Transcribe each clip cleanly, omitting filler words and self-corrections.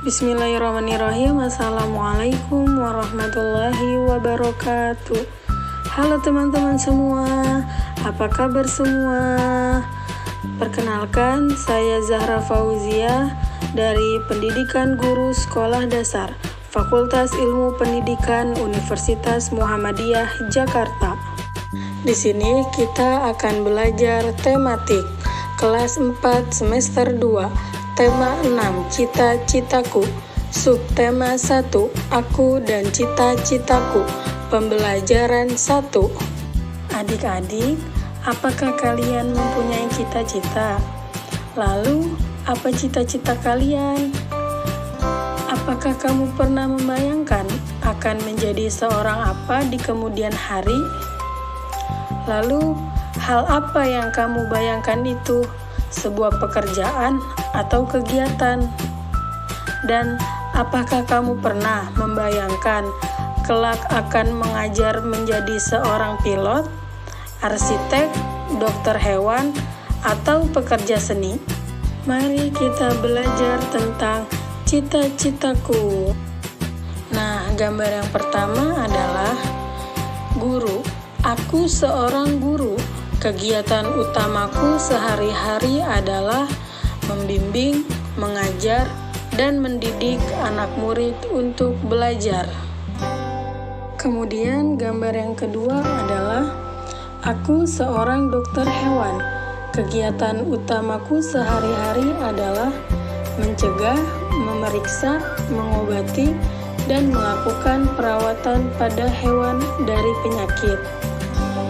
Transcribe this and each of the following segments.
Bismillahirrahmanirrahim. Assalamualaikum warahmatullahi wabarakatuh. Halo teman-teman semua, apa kabar semua? Perkenalkan, saya Zahra Fauzia dari Pendidikan Guru Sekolah Dasar Fakultas Ilmu Pendidikan Universitas Muhammadiyah Jakarta. Di sini kita akan belajar tematik kelas 4 semester 2. Tema 6, cita-citaku. Subtema 1, aku dan cita-citaku. Pembelajaran 1. Adik-adik, apakah kalian mempunyai cita-cita? Lalu, apa cita-cita kalian? Apakah kamu pernah membayangkan akan menjadi seorang apa di kemudian hari? Lalu, hal apa yang kamu bayangkan itu? Sebuah pekerjaan atau kegiatan? Dan apakah kamu pernah membayangkan kelak akan mengajar menjadi seorang pilot, arsitek, dokter hewan, atau pekerja seni? Mari kita belajar tentang cita-citaku. Nah, gambar yang pertama adalah guru. Aku seorang guru. Kegiatan utamaku sehari-hari adalah membimbing, mengajar, dan mendidik anak murid untuk belajar. Kemudian gambar yang kedua adalah aku seorang dokter hewan. Kegiatan utamaku sehari-hari adalah mencegah, memeriksa, mengobati, dan melakukan perawatan pada hewan dari penyakit.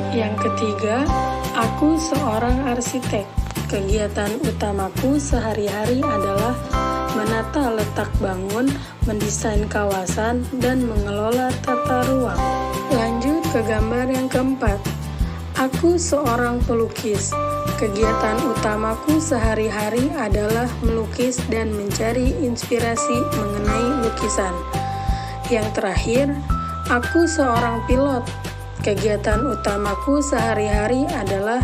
Yang ketiga, aku seorang arsitek. Kegiatan utamaku sehari-hari adalah menata letak bangun, mendesain kawasan, dan mengelola tata ruang. Lanjut ke gambar yang keempat. Aku seorang pelukis. Kegiatan utamaku sehari-hari adalah melukis dan mencari inspirasi mengenai lukisan. Yang terakhir, aku seorang pilot. Kegiatan utamaku sehari-hari adalah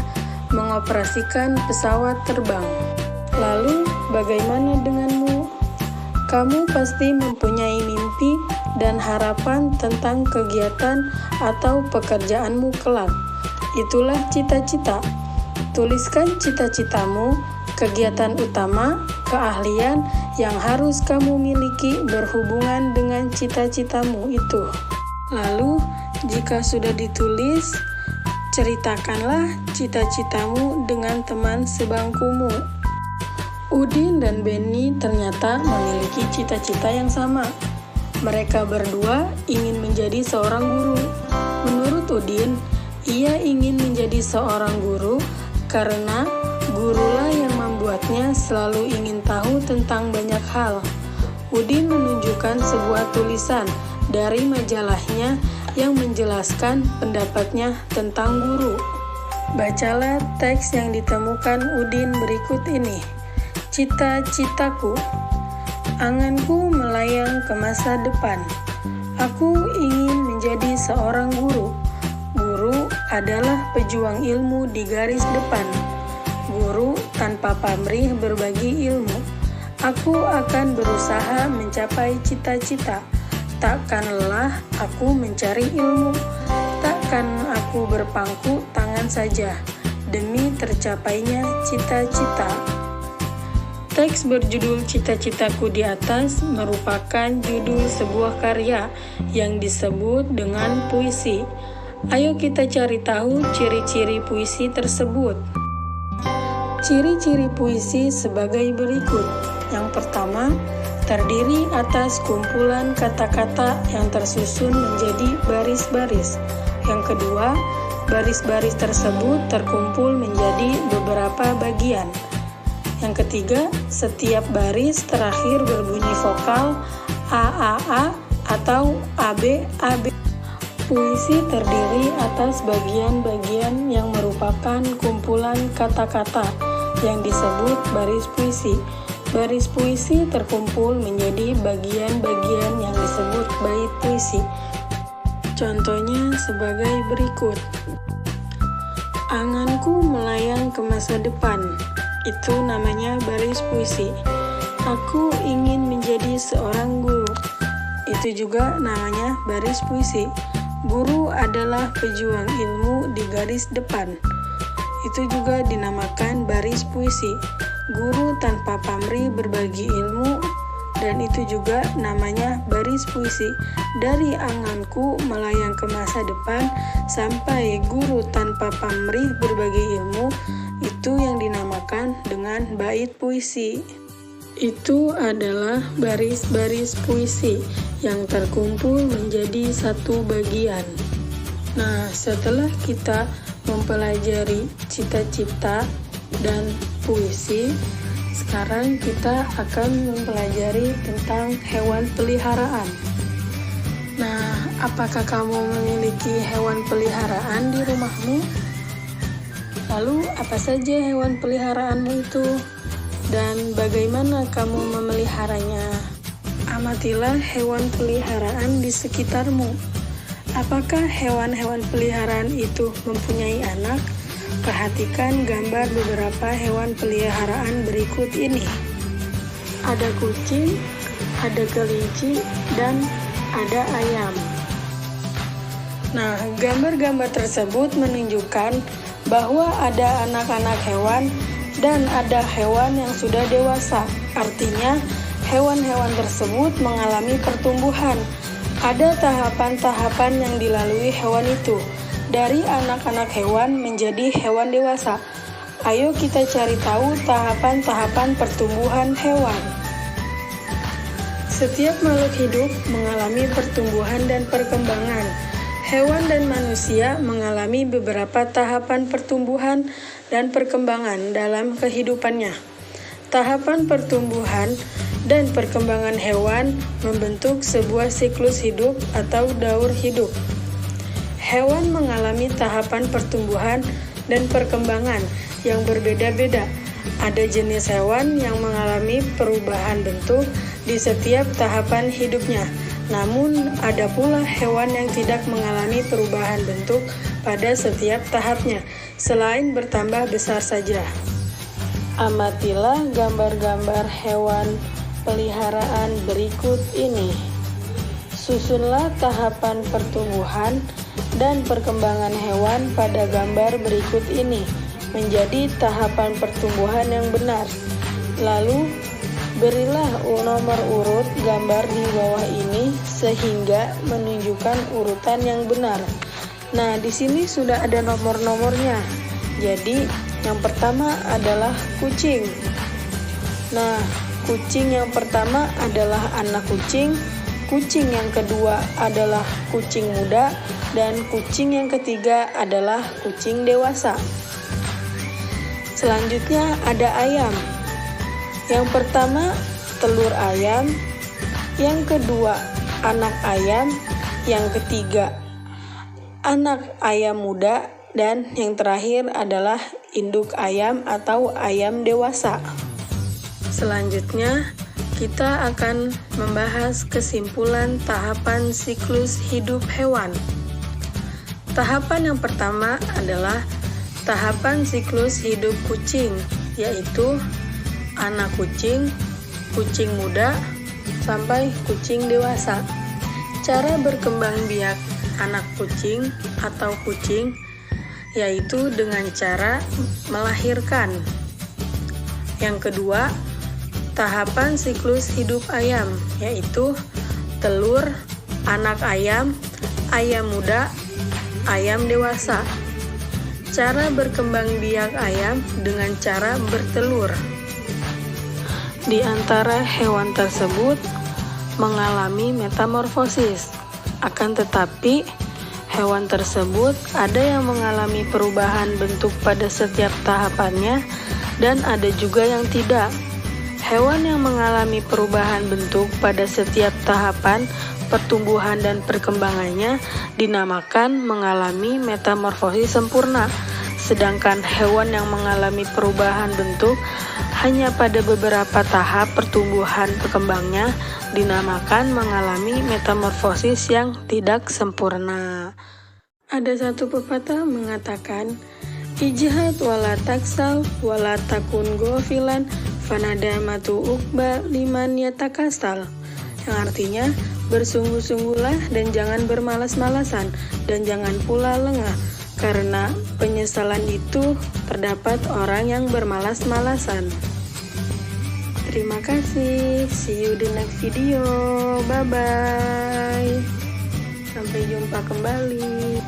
mengoperasikan pesawat terbang. Lalu, bagaimana denganmu? Kamu pasti mempunyai mimpi dan harapan tentang kegiatan atau pekerjaanmu kelak. Itulah cita-cita. Tuliskan cita-citamu, kegiatan utama, keahlian yang harus kamu miliki berhubungan dengan cita-citamu itu. Lalu, jika sudah ditulis, ceritakanlah cita-citamu dengan teman sebangkumu. Udin dan Benny ternyata memiliki cita-cita yang sama. Mereka berdua ingin menjadi seorang guru. Menurut Udin, ia ingin menjadi seorang guru karena gurulah yang membuatnya selalu ingin tahu tentang banyak hal. Udin menunjukkan sebuah tulisan dari majalahnya yang menjelaskan pendapatnya tentang guru. Bacalah teks yang ditemukan Udin berikut ini. Cita-citaku. Anganku melayang ke masa depan. Aku ingin menjadi seorang guru. Guru adalah pejuang ilmu di garis depan. Guru tanpa pamrih berbagi ilmu. Aku akan berusaha mencapai cita-cita. Takkan lelah aku mencari ilmu, takkan aku berpangku tangan saja demi tercapainya cita-cita. Teks berjudul Cita-citaku di atas merupakan judul sebuah karya yang disebut dengan puisi. Ayo kita cari tahu ciri-ciri puisi tersebut. Ciri-ciri puisi sebagai berikut. Yang pertama, terdiri atas kumpulan kata-kata yang tersusun menjadi baris-baris. Yang kedua, baris-baris tersebut terkumpul menjadi beberapa bagian. Yang ketiga, setiap baris terakhir berbunyi vokal AAA atau AB. Puisi terdiri atas bagian-bagian yang merupakan kumpulan kata-kata yang disebut baris puisi. Baris puisi terkumpul menjadi bagian-bagian yang disebut bait puisi. Contohnya sebagai berikut. Anganku melayang ke masa depan. Itu namanya baris puisi. Aku ingin menjadi seorang guru. Itu juga namanya baris puisi. Guru adalah pejuang ilmu di garis depan. Itu juga dinamakan baris puisi. Guru tanpa pamrih berbagi ilmu, dan itu juga namanya baris puisi. Dari anganku melayang ke masa depan sampai guru tanpa pamrih berbagi ilmu, itu yang dinamakan dengan bait puisi. Itu adalah baris-baris puisi yang terkumpul menjadi satu bagian. Nah, setelah kita mempelajari cita-cita dan puisi, sekarang kita akan mempelajari tentang hewan peliharaan. Nah, apakah kamu memiliki hewan peliharaan di rumahmu? Lalu, apa saja hewan peliharaanmu itu? Dan bagaimana kamu memeliharanya? Amatilah hewan peliharaan di sekitarmu. Apakah hewan-hewan peliharaan itu mempunyai anak? Perhatikan gambar beberapa hewan peliharaan berikut ini. Ada kucing, ada kelinci, dan ada ayam. Nah, gambar-gambar tersebut menunjukkan bahwa ada anak-anak hewan dan ada hewan yang sudah dewasa. Artinya, hewan-hewan tersebut mengalami pertumbuhan. Ada tahapan-tahapan yang dilalui hewan itu, dari anak-anak hewan menjadi hewan dewasa. Ayo kita cari tahu tahapan-tahapan pertumbuhan hewan. Setiap makhluk hidup mengalami pertumbuhan dan perkembangan. Hewan dan manusia mengalami beberapa tahapan pertumbuhan dan perkembangan dalam kehidupannya. Tahapan pertumbuhan dan perkembangan hewan membentuk sebuah siklus hidup atau daur hidup. Hewan mengalami tahapan pertumbuhan dan perkembangan yang berbeda-beda. Ada jenis hewan yang mengalami perubahan bentuk di setiap tahapan hidupnya. Namun, ada pula hewan yang tidak mengalami perubahan bentuk pada setiap tahapnya, selain bertambah besar saja. Amatilah gambar-gambar hewan peliharaan berikut ini. Susunlah tahapan pertumbuhan dan perkembangan hewan pada gambar berikut ini menjadi tahapan pertumbuhan yang benar. Lalu, berilah nomor urut gambar di bawah ini sehingga menunjukkan urutan yang benar. Nah, di sini sudah ada nomor-nomornya. Jadi, yang pertama adalah kucing. Nah, kucing yang pertama adalah anak kucing, kucing yang kedua adalah kucing muda, dan kucing yang ketiga adalah kucing dewasa. Selanjutnya ada ayam. Yang pertama, telur ayam. Yang kedua, anak ayam. Yang ketiga, anak ayam muda. Dan yang terakhir adalah induk ayam atau ayam dewasa. Selanjutnya, kita akan membahas kesimpulan tahapan siklus hidup hewan. Tahapan yang pertama adalah tahapan siklus hidup kucing, yaitu anak kucing, kucing muda, sampai kucing dewasa. Cara berkembang biak anak kucing atau kucing yaitu dengan cara melahirkan. Yang kedua, tahapan siklus hidup ayam, yaitu telur, anak ayam, ayam muda, ayam dewasa. Cara berkembang biak ayam dengan cara bertelur. Di antara hewan tersebut mengalami metamorfosis. Akan tetapi, hewan tersebut ada yang mengalami perubahan bentuk pada setiap tahapannya dan ada juga yang tidak. Hewan yang mengalami perubahan bentuk pada setiap tahapan pertumbuhan dan perkembangannya dinamakan mengalami metamorfosis sempurna. Sedangkan hewan yang mengalami perubahan bentuk hanya pada beberapa tahap pertumbuhan perkembangnya dinamakan mengalami metamorfosis yang tidak sempurna. Ada satu pepatah mengatakan, ijhad wala taksal wala takun gofilan Fanadamatu uqba liman yatakasal, yang artinya bersungguh-sungguhlah dan jangan bermalas-malasan dan jangan pula lengah, karena penyesalan itu terdapat orang yang bermalas-malasan. Terima kasih, see you di next video, bye-bye, sampai jumpa kembali.